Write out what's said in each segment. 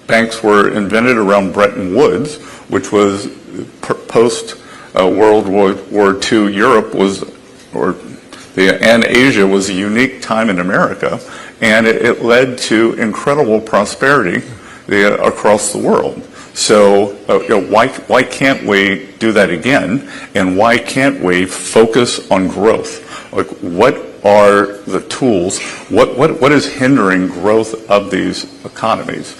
banks were invented around Bretton Woods, which was post World War II. Europe was, and Asia was a unique time in America, and it led to incredible prosperity across the world. So why can't we do that again? And why can't we focus on growth? Like, what are the tools? What is hindering growth of these economies?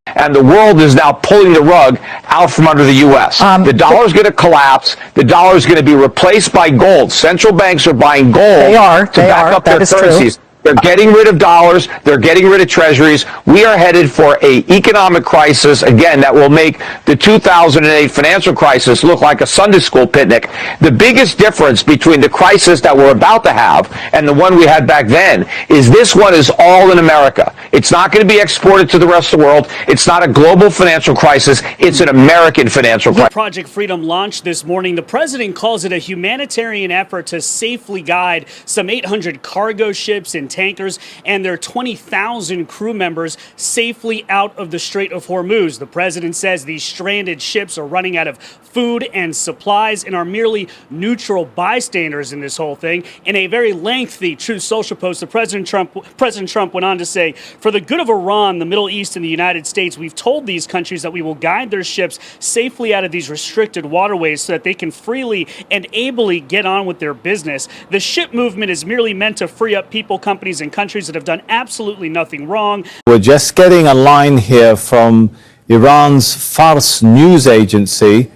And the world is now pulling the rug out from under the U.S. The dollar is going to collapse. The dollar is going to be replaced by gold. Central banks are buying gold to back up their currencies. True. They're getting rid of dollars. They're getting rid of treasuries. We are headed for an economic crisis, again, that will make the 2008 financial crisis look like a Sunday school picnic. The biggest difference between the crisis that we're about to have and the one we had back then is this one is all in America. It's not going to be exported to the rest of the world. It's not a global financial crisis. It's an American financial crisis. Project Freedom launched this morning. The president calls it a humanitarian effort to safely guide some 800 cargo ships and tankers and their 20,000 crew members safely out of the Strait of Hormuz. The president says these stranded ships are running out of food and supplies and are merely neutral bystanders in this whole thing. In a very lengthy Truth Social post, President Trump went on to say, for the good of Iran, the Middle East, and the United States, we've told these countries that we will guide their ships safely out of these restricted waterways so that they can freely and ably get on with their business. The ship movement is merely meant to free up people, companies, and countries that have done absolutely nothing wrong. We're just getting a line here from Iran's Fars news agency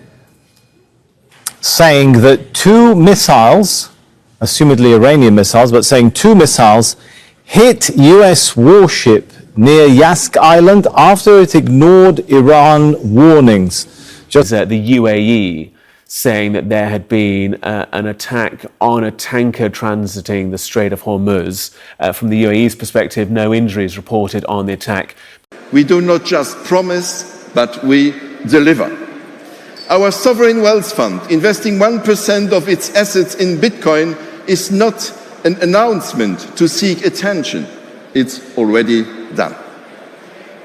saying that 2 missiles, assumedly Iranian missiles, but saying 2 missiles hit US warship near Yask Island after it ignored Iran warnings. Just the UAE saying that there had been an attack on a tanker transiting the Strait of Hormuz. From the UAE's perspective, no injuries reported on the attack. We do not just promise, but we deliver. Our sovereign wealth fund, investing 1% of its assets in Bitcoin, is not an announcement to seek attention. It's already done.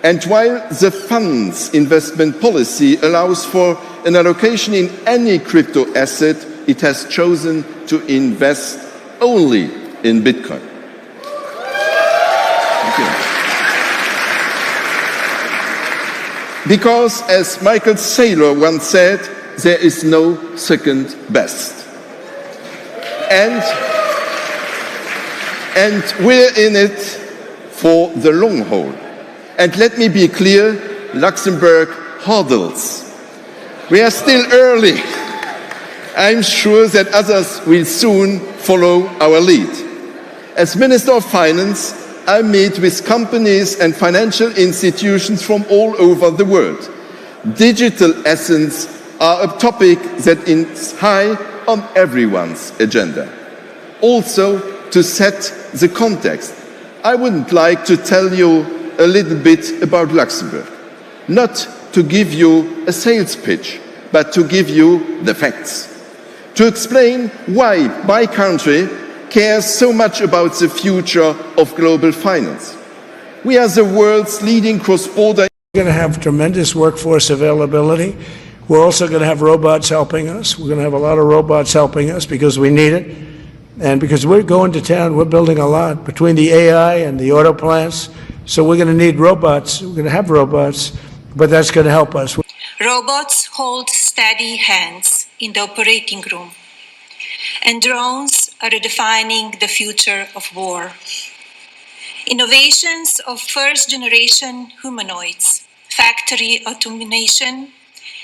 And while the fund's investment policy allows for an allocation in any crypto asset, it has chosen to invest only in Bitcoin. Thank you. Because, as Michael Saylor once said, there is no second best. And we're in it for the long haul. And let me be clear, Luxembourg hurdles. We are still early. I'm sure that others will soon follow our lead. As Minister of Finance, I meet with companies and financial institutions from all over the world. Digital assets are a topic that is high on everyone's agenda. Also, to set the context, I would like to tell you a little bit about Luxembourg. Not to give you a sales pitch, but to give you the facts. To explain why my country cares so much about the future of global finance. We are the world's leading cross-border. We're going to have tremendous workforce availability. We're also going to have robots helping us. We're going to have a lot of robots helping us because we need it. And because we're going to town, we're building a lot between the AI and the auto plants. So we're going to need robots. We're going to have robots, but that's going to help us. Robots hold steady hands in the operating room, and drones are redefining the future of war. Innovations of first-generation humanoids, factory automation,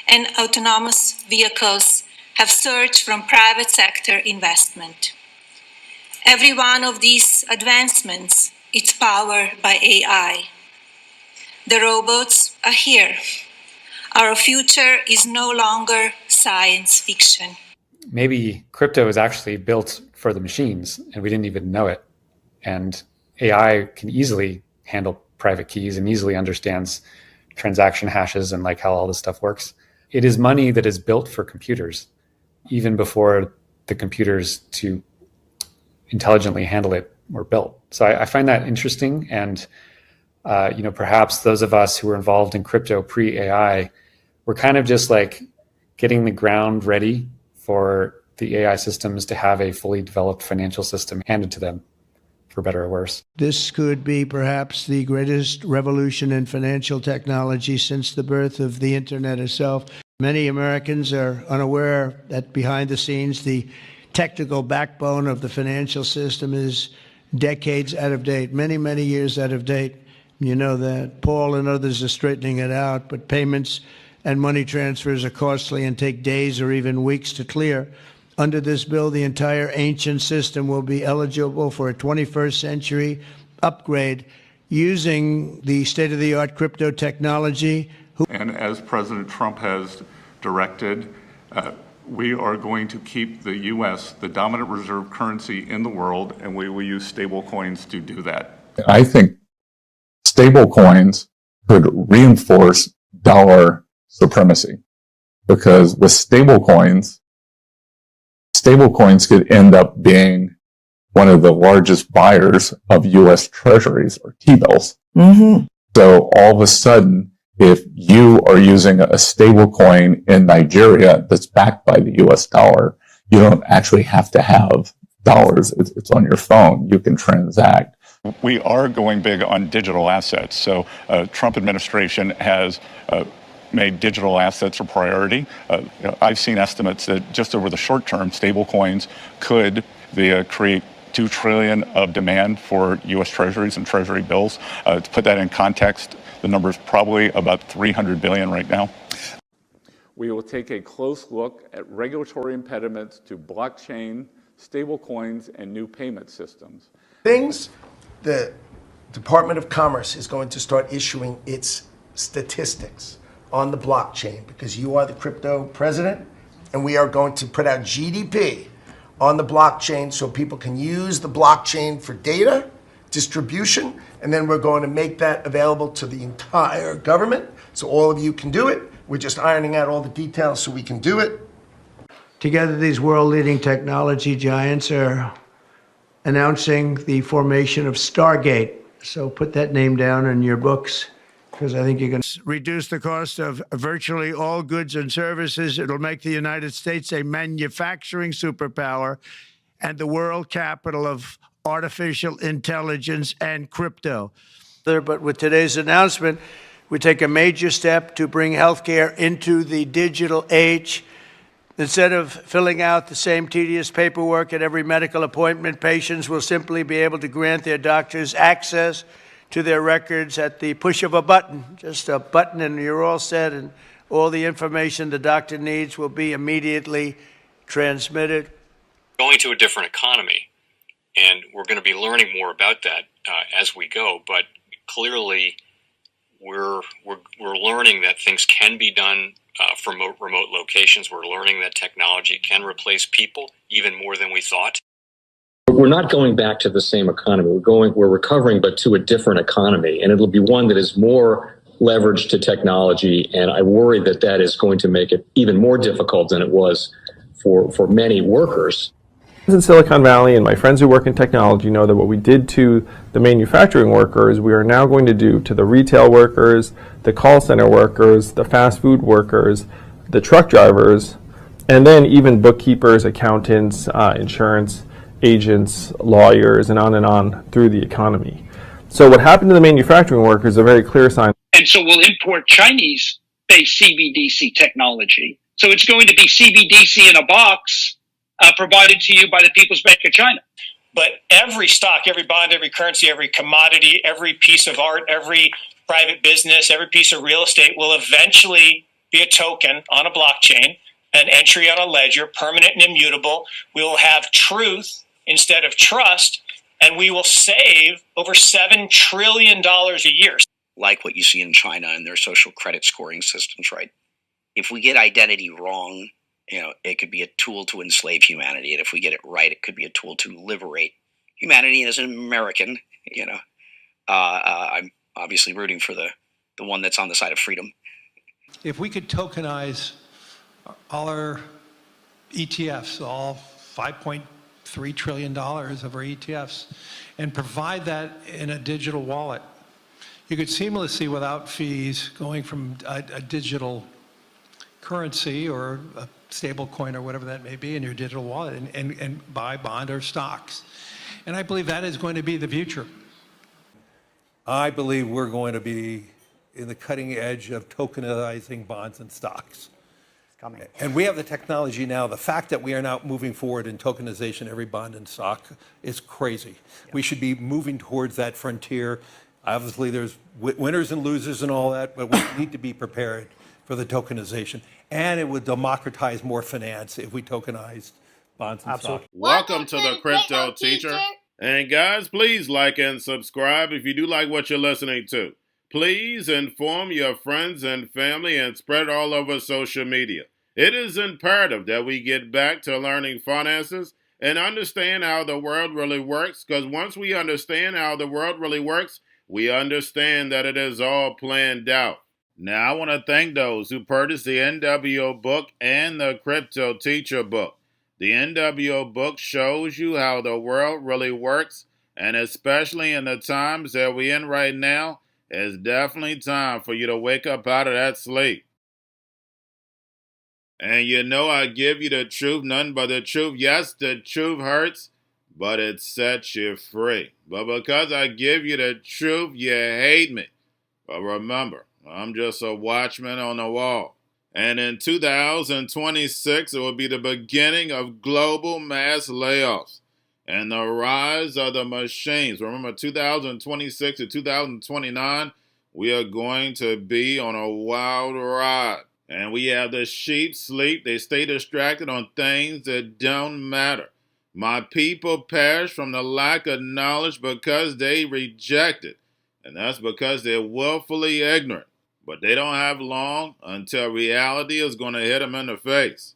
and autonomous vehicles have surged from private sector investment. Every one of these advancements is powered by AI. The robots are here. Our future is no longer science fiction. Maybe crypto is actually built for the machines and we didn't even know it. And AI can easily handle private keys and easily understands transaction hashes and like how all this stuff works. It is money that is built for computers, even before the computers to intelligently handle it were built. So I find that interesting, and Perhaps those of us who were involved in crypto pre-AI were kind of just like getting the ground ready for the AI systems to have a fully developed financial system handed to them, for better or worse. This could be perhaps the greatest revolution in financial technology since the birth of the internet itself. Many Americans are unaware that behind the scenes, the technical backbone of the financial system is decades out of date, many, many years out of date. You know that. Paul and others are straightening it out, but payments and money transfers are costly and take days or even weeks to clear. Under this bill, the entire ancient system will be eligible for a 21st century upgrade using the state-of-the-art crypto technology. And as President Trump has directed, we are going to keep the U.S. the dominant reserve currency in the world, and we will use stable coins to do that. I think stable coins could reinforce dollar supremacy, because with stable coins could end up being one of the largest buyers of U.S. treasuries or T-bills. Mm-hmm. So all of a sudden, if you are using a stable coin in Nigeria that's backed by the U.S. dollar, you don't actually have to have dollars. It's on your phone. You can transact. We are going big on digital assets. So Trump administration has made digital assets a priority. I've seen estimates that just over the short term, stable coins could create $2 trillion of demand for U.S. treasuries and treasury bills. To put that in context, the number is probably about $300 billion right now. We will take a close look at regulatory impediments to blockchain, stable coins, and new payment systems. Things the Department of Commerce is going to start issuing its statistics on the blockchain, because you are the crypto president, and we are going to put out GDP on the blockchain so people can use the blockchain for data distribution, and then we're going to make that available to the entire government so all of you can do it. We're just ironing out all the details so we can do it. Together, these world-leading technology giants are announcing the formation of Stargate. So put that name down in your books, because I think you're going to reduce the cost of virtually all goods and services. It'll make the United States a manufacturing superpower and the world capital of artificial intelligence and crypto. But with today's announcement, we take a major step to bring healthcare into the digital age. Instead of filling out the same tedious paperwork at every medical appointment, patients will simply be able to grant their doctors access to their records at the push of a button. Just a button and you're all set, and all the information the doctor needs will be immediately transmitted. Going to a different economy, and we're going to be learning more about that as we go, but clearly we're learning that things can be done from remote locations. We're learning that technology can replace people even more than we thought. We're not going back to the same economy. We're recovering, but to a different economy, and it'll be one that is more leveraged to technology. And I worry that that is going to make it even more difficult than it was for many workers. In Silicon Valley, and my friends who work in technology know that what we did to the manufacturing workers, we are now going to do to the retail workers, the call center workers, the fast food workers, the truck drivers, and then even bookkeepers, accountants, insurance agents, lawyers, and on through the economy. So what happened to the manufacturing workers is a very clear sign. And so we'll import Chinese-based CBDC technology. So it's going to be CBDC in a box provided to you by the People's Bank of China. But every stock, every bond, every currency, every commodity, every piece of art, every private business, every piece of real estate will eventually be a token on a blockchain, an entry on a ledger, permanent and immutable. We will have truth instead of trust, and we will save over $7 trillion a year. Like what you see in China and their social credit scoring systems, right? If we get identity wrong, it could be a tool to enslave humanity. And if we get it right, it could be a tool to liberate humanity. And as an American, I'm obviously rooting for the one that's on the side of freedom. If we could tokenize all our ETFs, all $5.3 trillion of our ETFs, and provide that in a digital wallet, You could seamlessly, without fees, going from a digital currency or a stable coin or whatever that may be in your digital wallet and buy bond or stocks. And I believe that is going to be the future. I believe we're going to be in the cutting edge of tokenizing bonds and stocks. It's coming. And we have the technology now. The fact that we are now moving forward in tokenization, every bond and stock, is crazy. Yeah. We should be moving towards that frontier. Obviously, there's winners and losers and all that, but we need to be prepared for the tokenization. And it would democratize more finance if we tokenized bonds and stocks. Welcome to the Crypto Teacher. And guys, please like and subscribe if you do like what you're listening to. Please inform your friends and family and spread it all over social media. It is imperative that we get back to learning finances and understand how the world really works, because once we understand how the world really works, we understand that it is all planned out. Now, I want to thank those who purchased the NWO book and the Crypto Teacher book. The NWO book shows you how the world really works, and especially in the times that we're in right now, it's definitely time for you to wake up out of that sleep. And you know I give you the truth, none but the truth. Yes, the truth hurts, but it sets you free. But because I give you the truth, you hate me. But remember, I'm just a watchman on the wall. And in 2026, it will be the beginning of global mass layoffs and the rise of the machines. Remember, 2026 to 2029, we are going to be on a wild ride. And we have the sheep sleep. They stay distracted on things that don't matter. My people perish from the lack of knowledge because they reject it. And that's because they're willfully ignorant. But they don't have long until reality is going to hit them in the face.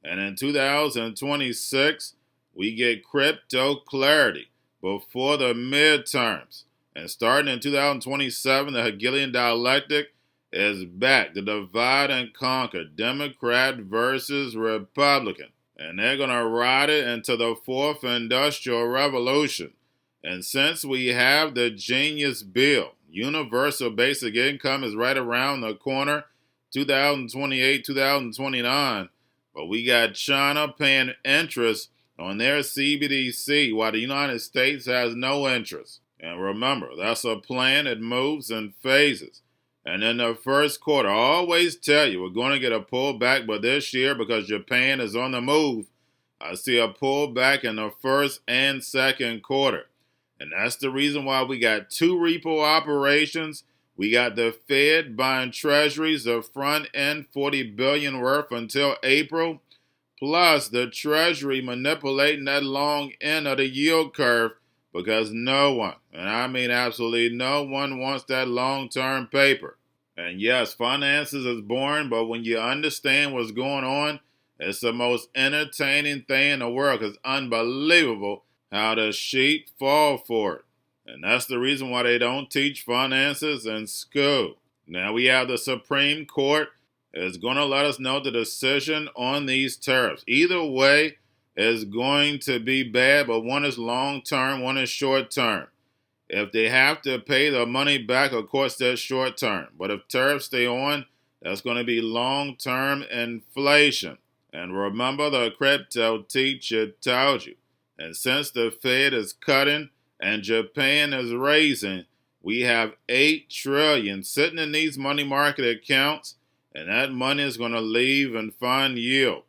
And in 2026, we get crypto clarity before the midterms. And starting in 2027, the Hegelian dialectic is back. The divide and conquer, Democrat versus Republican. And they're going to ride it into the fourth industrial revolution. And since we have the genius bill, universal basic income is right around the corner, 2028, 2029. But we got China paying interest on their CBDC while the United States has no interest. And remember, that's a plan that moves in phases. And in the first quarter, I always tell you, we're going to get a pullback, but this year, because Japan is on the move, I see a pullback in the first and second quarter. And that's the reason why we got two repo operations. We got the Fed buying treasuries of front end $40 billion worth until April, plus the Treasury manipulating that long end of the yield curve because no one, and I mean absolutely no one, wants that long-term paper. And yes, finances is boring, but when you understand what's going on, it's the most entertaining thing in the world. It's unbelievable how the sheep fall for it. And that's the reason why they don't teach finances in school. Now we have the Supreme Court is going to let us know the decision on these tariffs. Either way is going to be bad, but one is long-term, one is short-term. If they have to pay the money back, of course, that's short-term. But if tariffs stay on, that's going to be long-term inflation. And remember, the Crypto Teacher told you. And since the Fed is cutting and Japan is raising, we have $8 trillion sitting in these money market accounts, and that money is going to leave and find yield.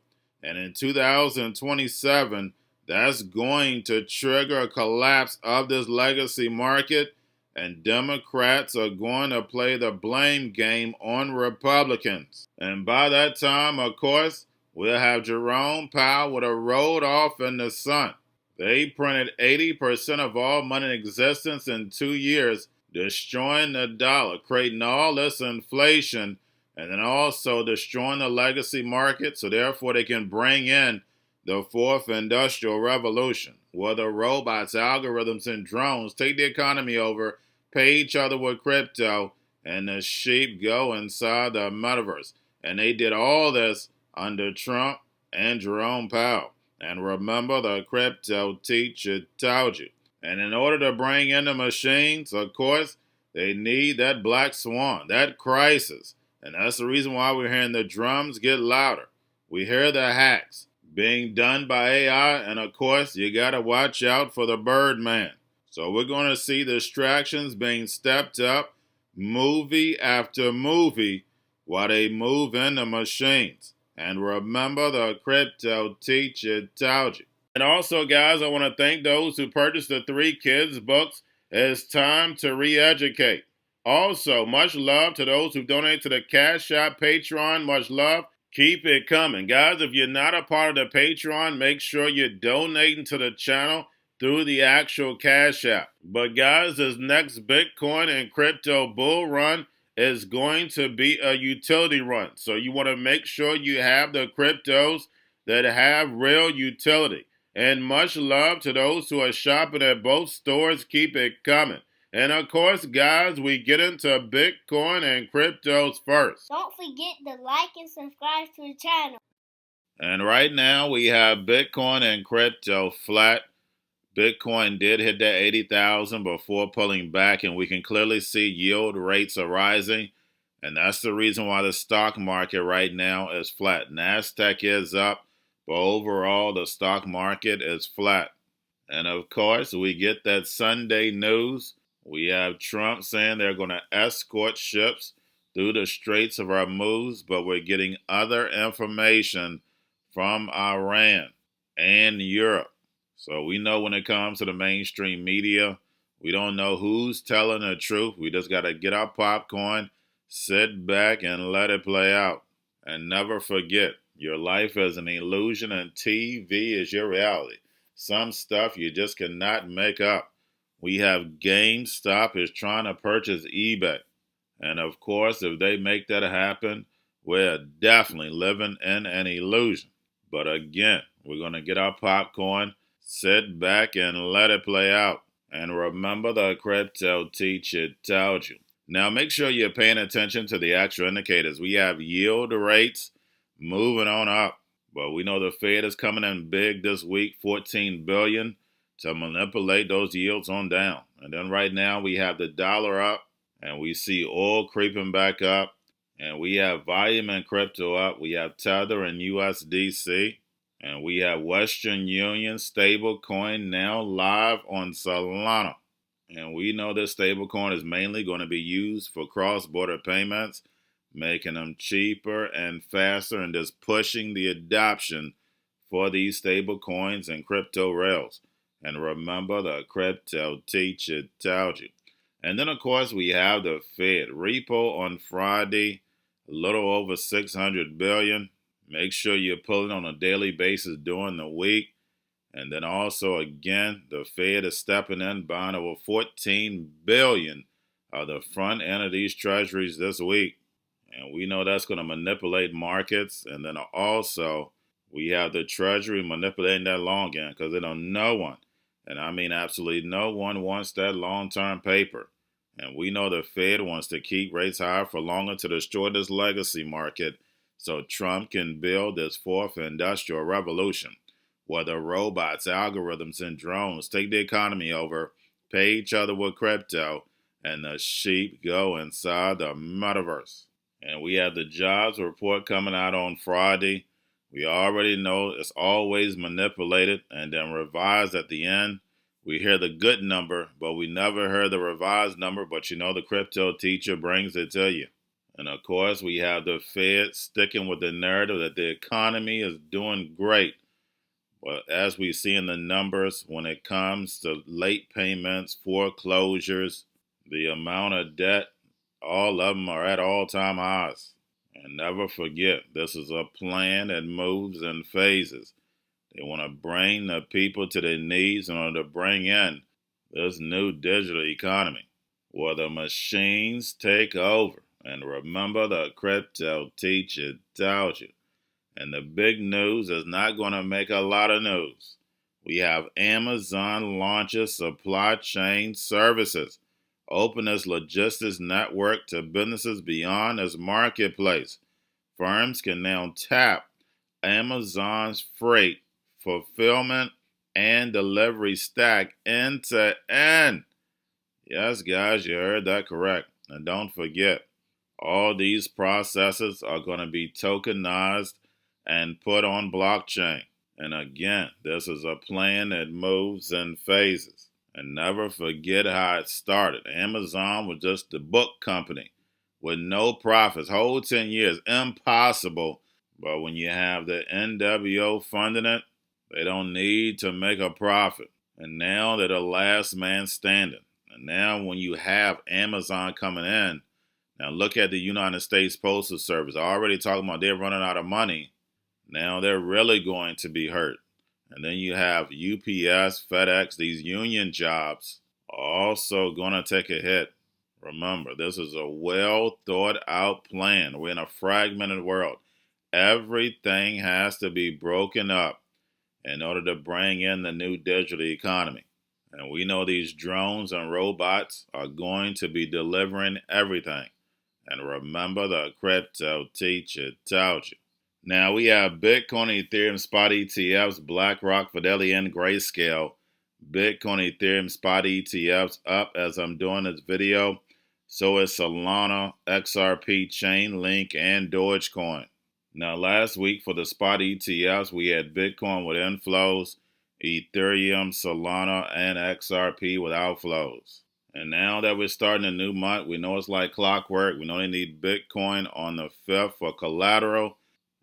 And in 2027, that's going to trigger a collapse of this legacy market, and Democrats are going to play the blame game on Republicans. And by that time, of course, we'll have Jerome Powell with a rolled off in the sun. They printed 80% of all money in existence in 2 years, destroying the dollar, creating all this inflation, and then also destroying the legacy market, so therefore they can bring in the fourth industrial revolution, where the robots, algorithms, and drones take the economy over, pay each other with crypto, and the sheep go inside the metaverse. And they did all this under Trump and Jerome Powell. And remember, the Crypto Teacher told you. And in order to bring in the machines, of course, They need that black swan, that crisis. And that's the reason why we're hearing the drums get louder. We hear the hacks being done by AI, and of course, you got to watch out for the Birdman. So we're going to see distractions being stepped up, movie after movie, while they move in the machines. And remember, the crypto teacher told you. And also, guys, I want to thank those who purchased the 3 kids' books. It's time to re-educate. Also, much love to those who donate to the Cash App, Patreon. Much love. Keep it coming. Guys, if you're not a part of the Patreon, make sure you're donating to the channel through the actual Cash App. But guys, this next Bitcoin and crypto bull run is going to be a utility run. So you want to make sure you have the cryptos that have real utility. And much love to those who are shopping at both stores. Keep it coming. And of course, guys, we get into Bitcoin and cryptos first. Don't forget to like and subscribe to the channel. And right now, we have Bitcoin and crypto flat. Bitcoin did hit that 80,000 before pulling back, and we can clearly see yield rates are rising. And that's the reason why the stock market right now is flat. NASDAQ is up, but overall the stock market is flat. And of course, we get that Sunday news. We have Trump saying they're going to escort ships through the Straits of Hormuz, but we're getting other information from Iran and Europe. So we know when it comes to the mainstream media, we don't know who's telling the truth. We just got to get our popcorn, sit back, and let it play out. And never forget, your life is an illusion and TV is your reality. Some stuff you just cannot make up. We have GameStop is trying to purchase eBay. And of course, if they make that happen, we're definitely living in an illusion. But again, we're going to get our popcorn, sit back, and let it play out. And remember, the crypto teacher told you. Now make sure you're paying attention to the actual indicators. We have yield rates moving on up. But we know the Fed is coming in big this week, $14 billion, to manipulate those yields on down. And then right now we have the dollar up, and we see oil creeping back up, and we have volume in crypto up. We have Tether and USDC, and we have Western Union stablecoin now live on Solana. And we know this stablecoin is mainly going to be used for cross-border payments, making them cheaper and faster, and just pushing the adoption for these stable coins and crypto rails. And remember, the crypto teacher told you. And then, of course, we have the Fed repo on Friday, a little over $600 billion. Make sure you're pulling on a daily basis during the week. And then also, again, the Fed is stepping in, buying over $14 billion of the front end of these treasuries this week. And we know that's going to manipulate markets. And then also, we have the Treasury manipulating that long end because they don't no one, and I mean absolutely no one, wants that long-term paper. And we know the Fed wants to keep rates higher for longer to destroy this legacy market so Trump can build this fourth industrial revolution where the robots, algorithms, and drones take the economy over, pay each other with crypto, and the sheep go inside the metaverse. And we have the jobs report coming out on Friday. We already know it's always manipulated and then revised at the end. We hear the good number, but we never hear the revised number. But you know the crypto teacher brings it to you. And of course, we have the Fed sticking with the narrative that the economy is doing great. But as we see in the numbers, when it comes to late payments, foreclosures, the amount of debt, all of them are at all-time highs. And never forget, this is a plan that moves in phases. They want to bring the people to their knees in order to bring in this new digital economy where the machines take over. And remember, the crypto teacher told you. And the big news is not going to make a lot of news. We have Amazon launches supply chain services. Open its logistics network to businesses beyond its marketplace. Firms can now tap Amazon's freight, fulfillment, and delivery stack end to end. Yes, guys, you heard that correct. And don't forget, all these processes are going to be tokenized and put on blockchain. And again, this is a plan that moves in phases. And never forget how it started. Amazon was just a book company with no profits, whole 10 years, impossible. But when you have the NWO funding it, they don't need to make a profit. And now they're the last man standing. And now when you have Amazon coming in, now look at the United States Postal Service. Already talking about they're running out of money. Now they're really going to be hurt. And then you have UPS, FedEx, these union jobs are also going to take a hit. Remember, this is a well thought out plan. We're in a fragmented world. Everything has to be broken up in order to bring in the new digital economy. And we know these drones and robots are going to be delivering everything. And remember, the crypto teacher told you. Now we have Bitcoin, Ethereum, spot ETFs, BlackRock, Fidelity, and Grayscale. Bitcoin, Ethereum, spot ETFs up as I'm doing this video. So is Solana, XRP, Chainlink, and Dogecoin. Now last week for the spot ETFs, we had Bitcoin with inflows, Ethereum, Solana, and XRP with outflows. And now that we're starting a new month, we know it's like clockwork. We know they need Bitcoin on the 5th for collateral.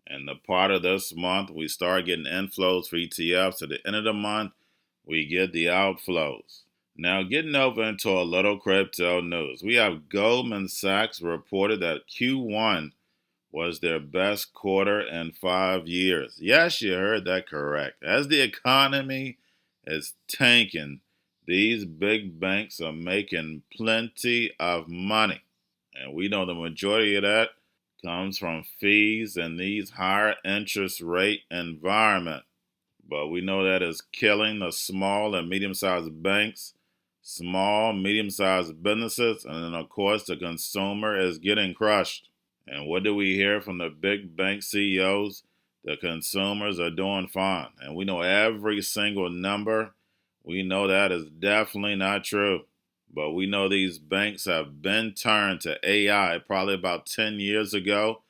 And the part of this month, we start getting inflows for ETFs. At the end of the month, we get the outflows. Now, getting over into a little crypto news. We have Goldman Sachs reported that Q1 was their best quarter in 5 years. Yes, you heard that correct. As the economy is tanking, these big banks are making plenty of money. And we know the majority of that comes from fees in these higher interest rate environment. But we know that is killing the small and medium-sized banks, small, medium-sized businesses, and then of course the consumer is getting crushed. And what do we hear from the big bank CEOs? The consumers are doing fine. And we know every single number. We know that is definitely not true. But we know these banks have been turned to AI probably about 10 years ago.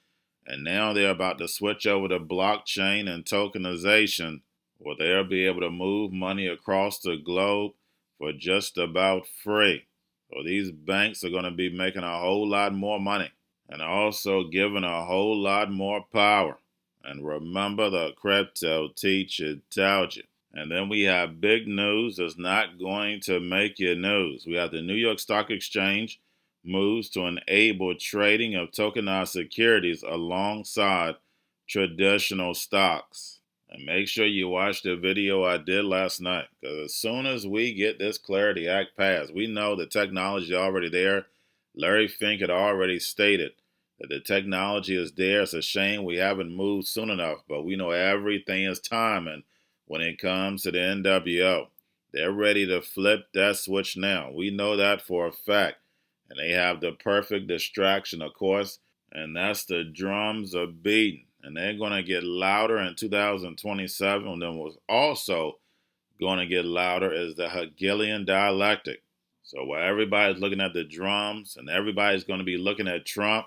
And now they're about to switch over to blockchain and tokenization, where they'll be able to move money across the globe for just about free. So these banks are going to be making a whole lot more money and also giving a whole lot more power. And remember, the crypto teacher told you. And then we have big news that's not going to make you news. We have the New York Stock Exchange moves to enable trading of tokenized securities alongside traditional stocks. And make sure you watch the video I did last night, because as soon as we get this Clarity Act passed, we know the technology is already there. Larry Fink had already stated that the technology is there. It's a shame we haven't moved soon enough, but we know everything is timing. When it comes to the NWO, they're ready to flip that switch now. We know that for a fact. And they have the perfect distraction, of course, and that's the drums are beating. And they're going to get louder in 2027. And then what's also going to get louder is the Hegelian dialectic. So while everybody's looking at the drums and everybody's going to be looking at Trump,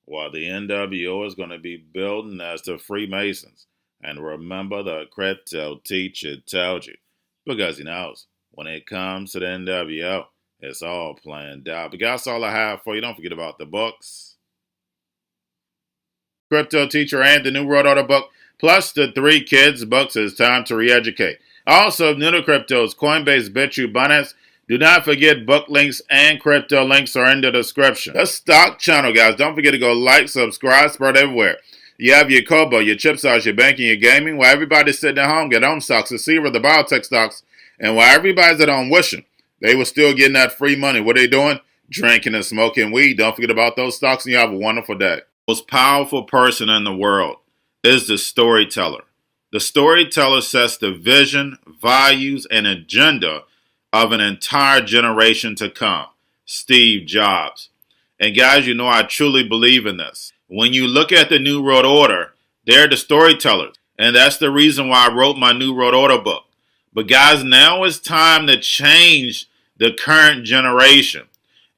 while the NWO is going to be building as the Freemasons. And remember, the crypto teacher told you, because he knows when it comes to the NWO, it's all planned out. But that's all I have for you. Don't forget about the books. Crypto Teacher and the New World Order book, plus the 3 kids books. It's time to re-educate. Also, new to cryptos, Coinbase, Bitrue, Binance. Do not forget book links and crypto links are in the description. The stock channel, guys. Don't forget to go like, subscribe, spread everywhere. You have your Kobo, your chip stocks, your banking, your gaming. While everybody's sitting at home, get home stocks, the Seaver, the biotech stocks. And while everybody's at home wishing they were still getting that free money, what are they doing? Drinking and smoking weed. Don't forget about those stocks, and you have a wonderful day. The most powerful person in the world is the storyteller. The storyteller sets the vision, values, and agenda of an entire generation to come. Steve Jobs. And guys, you know I truly believe in this. When you look at the New World Order, they're the storytellers. And that's the reason why I wrote my New World Order book. But guys, now it's time to change the current generation.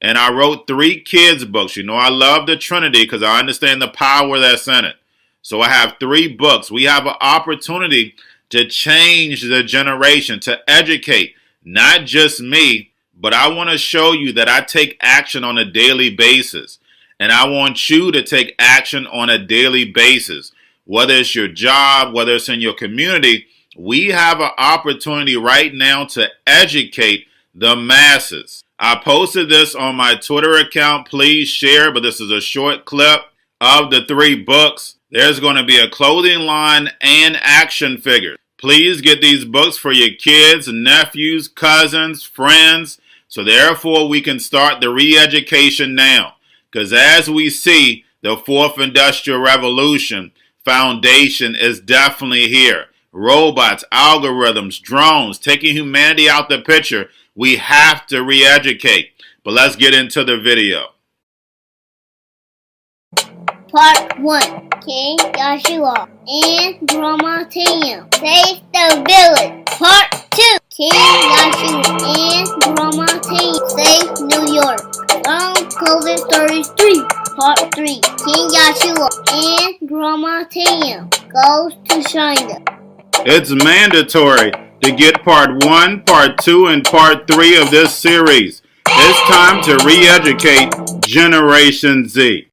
And I wrote 3 kids books. You know, I love the Trinity because I understand the power that's in it. So I have 3 books. We have an opportunity to change the generation, to educate, not just me, but I want to show you that I take action on a daily basis. And I want you to take action on a daily basis. Whether it's your job, whether it's in your community, we have an opportunity right now to educate the masses. I posted this on my Twitter account. Please share, but this is a short clip of the 3 books. There's going to be a clothing line and action figures. Please get these books for your kids, nephews, cousins, friends, so therefore we can start the re-education now. Because as we see, the 4th Industrial Revolution foundation is definitely here. Robots, algorithms, drones, taking humanity out the picture. We have to re-educate. But let's get into the video. Part 1. King Joshua and Grandma Tam save the village. Part 2. King Joshua and Grandma Tam save New York from COVID-33. Part 3. King Joshua and Grandma Tam goes to China. It's mandatory to get part 1, part 2, and part 3 of this series. It's time to re-educate Generation Z.